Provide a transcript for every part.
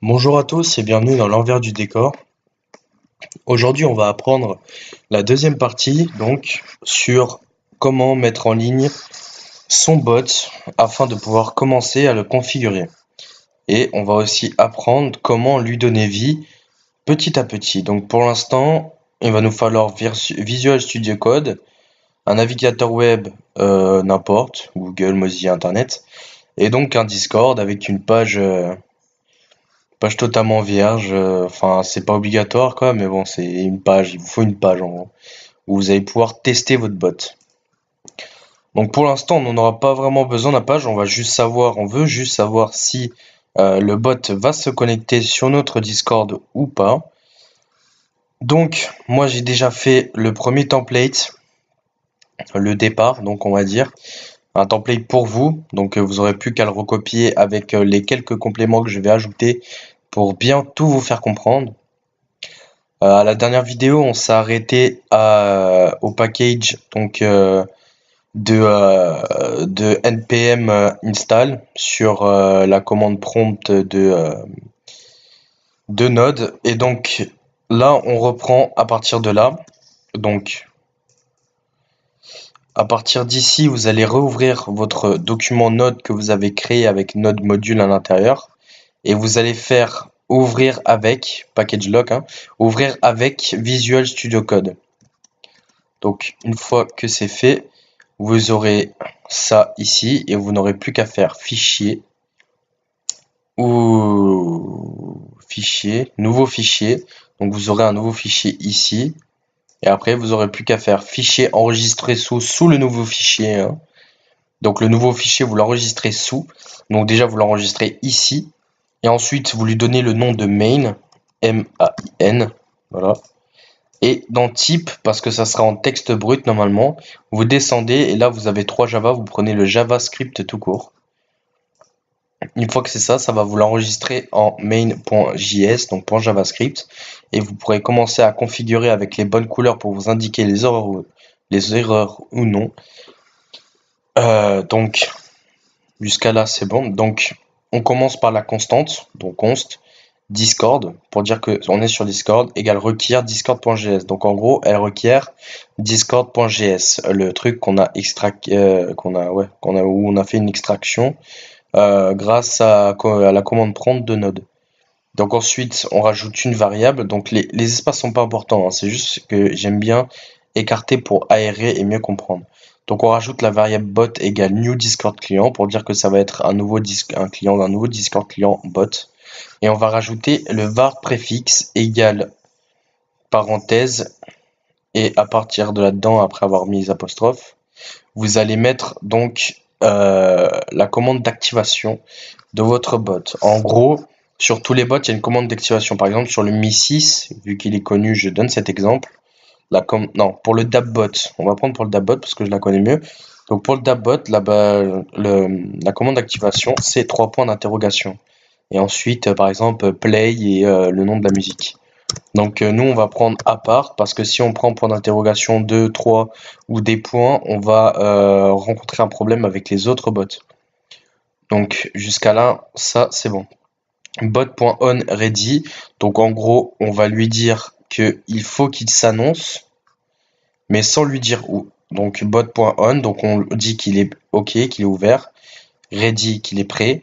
Bonjour à tous et bienvenue dans l'envers du décor. Aujourd'hui, on va apprendre la deuxième partie, donc sur comment mettre en ligne son bot afin de pouvoir commencer à le configurer. Et on va aussi apprendre comment lui donner vie petit à petit. Donc pour l'instant, il va nous falloir Visual Studio Code, un navigateur web, n'importe, Google, Mozilla, Internet, et donc un Discord avec une page totalement vierge, enfin c'est pas obligatoire quoi, mais bon c'est une page, il vous faut une page en gros, où vous allez pouvoir tester votre bot. Donc pour l'instant on n'en aura pas vraiment besoin de la page, on veut juste savoir si le bot va se connecter sur notre Discord ou pas. Donc moi j'ai déjà fait le premier template, le départ donc on va dire, un template pour vous, donc vous aurez plus qu'à le recopier avec les quelques compléments que je vais ajouter pour bien tout vous faire comprendre. À la dernière vidéo, on s'est arrêté au package donc de npm install sur la commande prompt de Node. Et donc là, on reprend à partir de là. Donc à partir d'ici, vous allez rouvrir votre document Node que vous avez créé avec Node module à l'intérieur. Et vous allez faire ouvrir avec package lock, hein, ouvrir avec Visual Studio Code. Donc une fois que c'est fait, vous aurez ça ici et vous n'aurez plus qu'à faire fichier ou fichier, nouveau fichier. Donc vous aurez un nouveau fichier ici et après vous aurez plus qu'à faire fichier enregistré sous le nouveau fichier, hein. Donc le nouveau fichier vous l'enregistrez sous. Donc déjà vous l'enregistrez ici et ensuite vous lui donnez le nom de main, M-A-I-N, voilà. Et dans type, parce que ça sera en texte brut normalement, vous descendez et là vous avez 3 Java, vous prenez le JavaScript tout court. Une fois que c'est ça, ça va vous l'enregistrer en main.js, donc .javascript, et vous pourrez commencer à configurer avec les bonnes couleurs pour vous indiquer les erreurs ou non. Donc jusqu'à là c'est bon. Donc on commence par la constante, donc const Discord, pour dire que on est sur Discord, égale requiert discord.js. Donc en gros, elle requiert discord.js, le truc qu'on a où on a fait une extraction grâce à la commande prompt de Node. Donc ensuite, on rajoute une variable. Donc les espaces sont pas importants, hein, c'est juste que j'aime bien écarter pour aérer et mieux comprendre. Donc on rajoute la variable bot égale new Discord client pour dire que ça va être un client d'un nouveau Discord client bot. Et on va rajouter le var préfixe égale parenthèse et à partir de là-dedans, après avoir mis les apostrophes, vous allez mettre donc la commande d'activation de votre bot. En gros, sur tous les bots, il y a une commande d'activation. Par exemple, sur le Mi 6, vu qu'il est connu, je donne cet exemple. Non, pour le DAPbot, on va prendre pour le DAPbot parce que je la connais mieux. Donc pour le DAPbot, là-bas, la commande d'activation, c'est 3 points d'interrogation. Et ensuite, par exemple, play et le nom de la musique. Donc nous, on va prendre à part parce que si on prend point d'interrogation 2, 3 ou des points, on va rencontrer un problème avec les autres bots. Donc jusqu'à là, ça c'est bon. Bot.onReady, donc en gros, on va lui dire qu'il faut qu'il s'annonce, mais sans lui dire où. Donc bot.on, donc on dit qu'il est OK, qu'il est ouvert, ready, qu'il est prêt.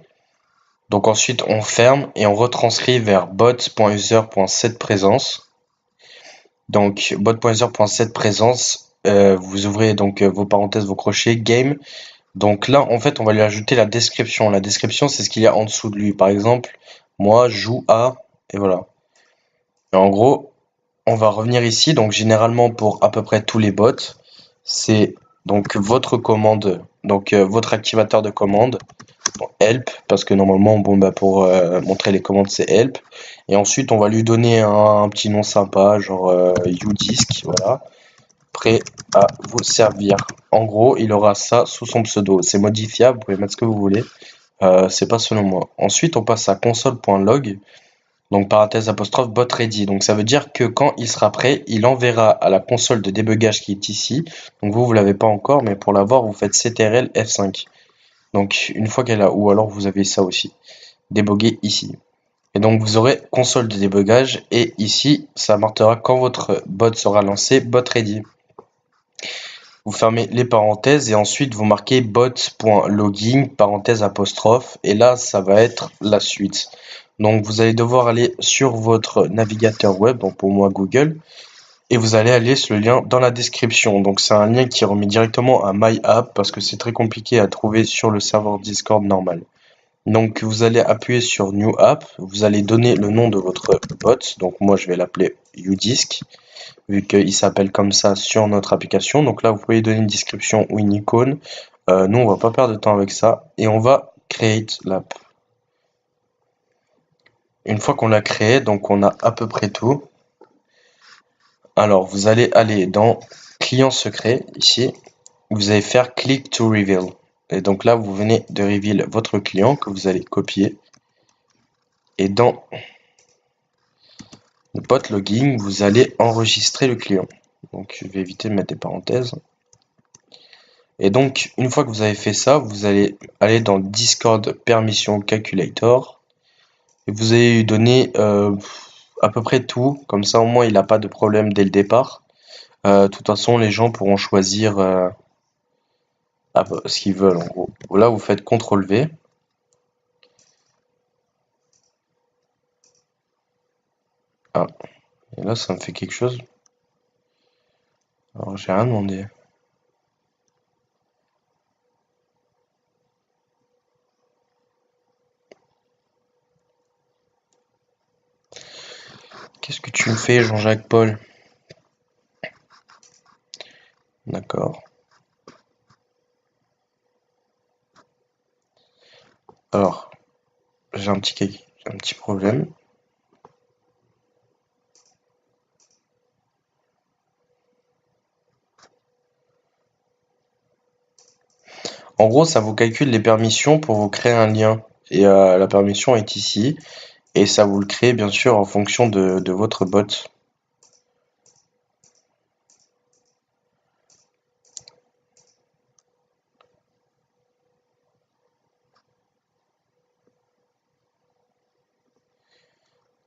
Donc ensuite, on ferme et on retranscrit vers bot.user.setPrésence. Donc bot.user.setPrésence, vous ouvrez donc vos parenthèses, vos crochets, game. Donc là, en fait, on va lui ajouter la description. La description, c'est ce qu'il y a en dessous de lui. Par exemple, moi, je joue à... Et voilà. Et en gros, on va revenir ici. Donc généralement, pour à peu près tous les bots, c'est donc votre commande, donc votre activateur de commande. Help, parce que normalement, bon, bah, pour montrer les commandes, c'est help. Et ensuite, on va lui donner un petit nom sympa, genre udisk, voilà, prêt à vous servir. En gros, il aura ça sous son pseudo. C'est modifiable, vous pouvez mettre ce que vous voulez. C'est pas selon moi. Ensuite, on passe à console.log, donc parenthèse apostrophe bot ready. Donc ça veut dire que quand il sera prêt, il enverra à la console de débugage qui est ici. Donc vous l'avez pas encore, mais pour l'avoir, vous faites ctrl F5. Donc une fois qu'elle a, ou alors vous avez ça aussi, déboguer ici. Et donc vous aurez console de débugage et ici ça marquera quand votre bot sera lancé, bot ready. Vous fermez les parenthèses et ensuite vous marquez bot.logging parenthèse apostrophe et là ça va être la suite. Donc vous allez devoir aller sur votre navigateur web, donc pour moi Google, et vous allez aller sur le lien dans la description. Donc c'est un lien qui remet directement à My App parce que c'est très compliqué à trouver sur le serveur Discord normal. Donc vous allez appuyer sur New App, vous allez donner le nom de votre bot, donc moi je vais l'appeler Udisk, vu qu'il s'appelle comme ça sur notre application. Donc là vous pouvez donner une description ou une icône. Nous on va pas perdre de temps avec ça et on va create l'app. Une fois qu'on l'a créé, donc on a à peu près tout. Alors vous allez aller dans client secret ici, vous allez faire click to reveal. Et donc là vous venez de reveal votre client que vous allez copier. Et dans le bot logging, vous allez enregistrer le client. Donc je vais éviter de mettre des parenthèses. Et donc une fois que vous avez fait ça, vous allez aller dans Discord Permission Calculator. Et vous allez lui donner à peu près tout. Comme ça au moins il n'a pas de problème dès le départ. De toute façon les gens pourront choisir ce qu'ils veulent en gros. Là vous faites CTRL V. Ah, et là ça me fait quelque chose. Alors j'ai rien demandé. Qu'est-ce que tu me fais, Jean-Jacques Paul? D'accord. Alors, j'ai un petit problème. En gros, ça vous calcule les permissions pour vous créer un lien. Et la permission est ici. Et ça vous le crée bien sûr en fonction de votre bot.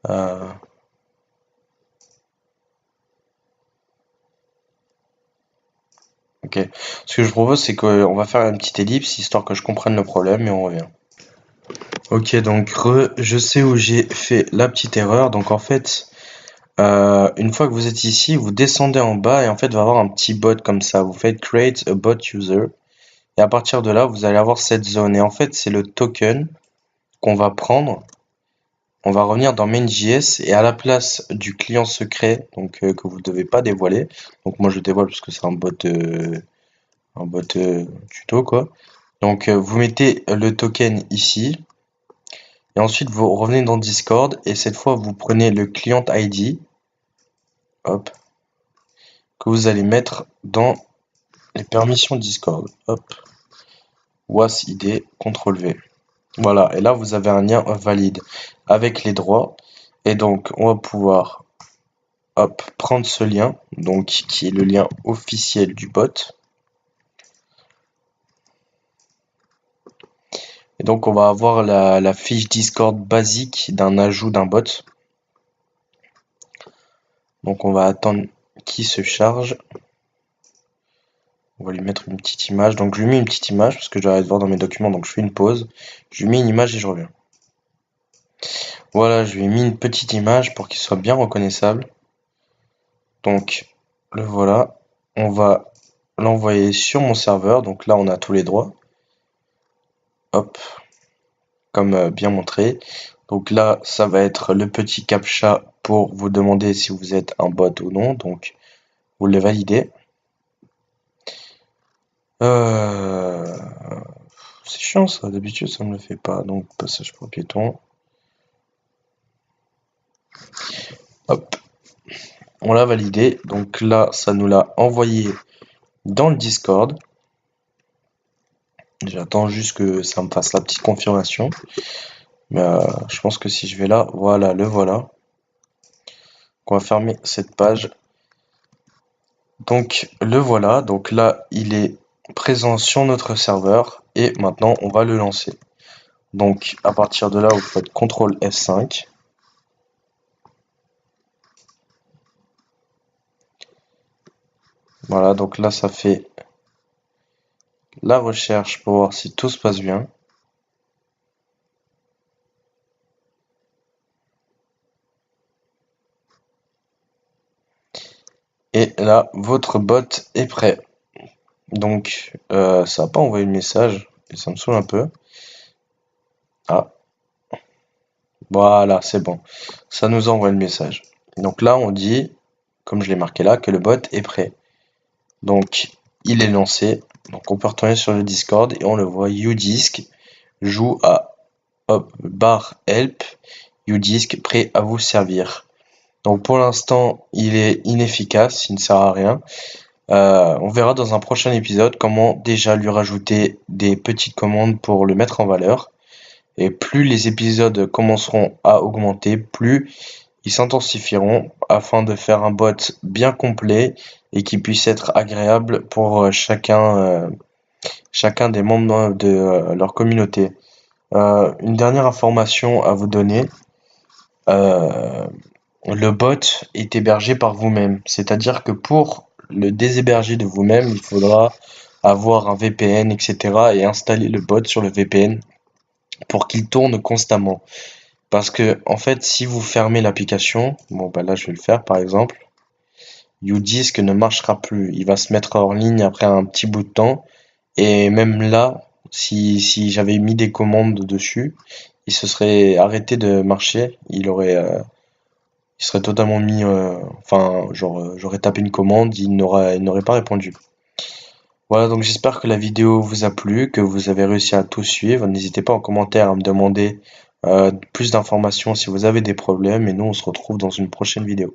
Euh, ok. Ce que je propose, c'est qu'on va faire une petite ellipse histoire que je comprenne le problème et on revient. Ok, donc je sais où j'ai fait la petite erreur. Donc en fait, une fois que vous êtes ici, vous descendez en bas et en fait, il va y avoir un petit bot comme ça. Vous faites create a bot user. Et à partir de là, vous allez avoir cette zone. Et en fait, c'est le token qu'on va prendre. On va revenir dans main.js et à la place du client secret, donc que vous ne devez pas dévoiler. Donc moi je dévoile parce que c'est un bot tuto quoi. Donc vous mettez le token ici et ensuite vous revenez dans Discord et cette fois vous prenez le client ID, hop, que vous allez mettre dans les permissions Discord, hop, was id, CTRL V. Voilà, et là vous avez un lien valide avec les droits. Et donc on va pouvoir hop, prendre ce lien, donc qui est le lien officiel du bot. Et donc on va avoir la fiche Discord basique d'un ajout d'un bot. Donc on va attendre qu'il se charge. On va lui mettre une petite image. Donc je lui mets une petite image parce que j'arrête de voir dans mes documents. Donc je fais une pause. Je lui mets une image et je reviens. Voilà, je lui ai mis une petite image pour qu'il soit bien reconnaissable. Donc le voilà. On va l'envoyer sur mon serveur. Donc là on a tous les droits. Hop, comme bien montré. Donc là, ça va être le petit captcha pour vous demander si vous êtes un bot ou non. Donc vous le validez. C'est chiant ça, d'habitude ça ne me le fait pas. Donc passage pour piéton. Hop, on l'a validé. Donc là, ça nous l'a envoyé dans le Discord. J'attends juste que ça me fasse la petite confirmation. Mais je pense que si je vais là, voilà, le voilà. On va fermer cette page. Donc le voilà. Donc là, il est présent sur notre serveur. Et maintenant, on va le lancer. Donc à partir de là, vous faites CTRL F5. Voilà, donc là, ça fait la recherche pour voir si tout se passe bien. Et là, votre bot est prêt. Donc, ça n'a pas envoyé le message, et ça me saoule un peu. Ah, voilà, c'est bon. Ça nous envoie le message. Donc là, on dit, comme je l'ai marqué là, que le bot est prêt. Donc, il est lancé. Donc, on peut retourner sur le Discord et on le voit. Udisk joue à hop, bar help. Udisk prêt à vous servir. Donc, pour l'instant, il est inefficace, il ne sert à rien. On verra dans un prochain épisode comment déjà lui rajouter des petites commandes pour le mettre en valeur. Et plus les épisodes commenceront à augmenter, plus ils s'intensifieront afin de faire un bot bien complet et qui puisse être agréable pour chacun des membres de leur communauté. Une dernière information à vous donner. Euh, le bot est hébergé par vous-même. C'est-à-dire que pour le déshéberger de vous-même, il faudra avoir un VPN, etc. et installer le bot sur le VPN pour qu'il tourne constamment. Parce que, en fait, si vous fermez l'application, bon, bah là, je vais le faire, par exemple, Udisk ne marchera plus. Il va se mettre hors ligne après un petit bout de temps. Et même là, si j'avais mis des commandes dessus, il se serait arrêté de marcher. Il serait totalement mis, enfin, genre, j'aurais tapé une commande, il n'aurait pas répondu. Voilà, donc j'espère que la vidéo vous a plu, que vous avez réussi à tout suivre. N'hésitez pas en commentaire à me demander plus d'informations si vous avez des problèmes. Et nous, on se retrouve dans une prochaine vidéo.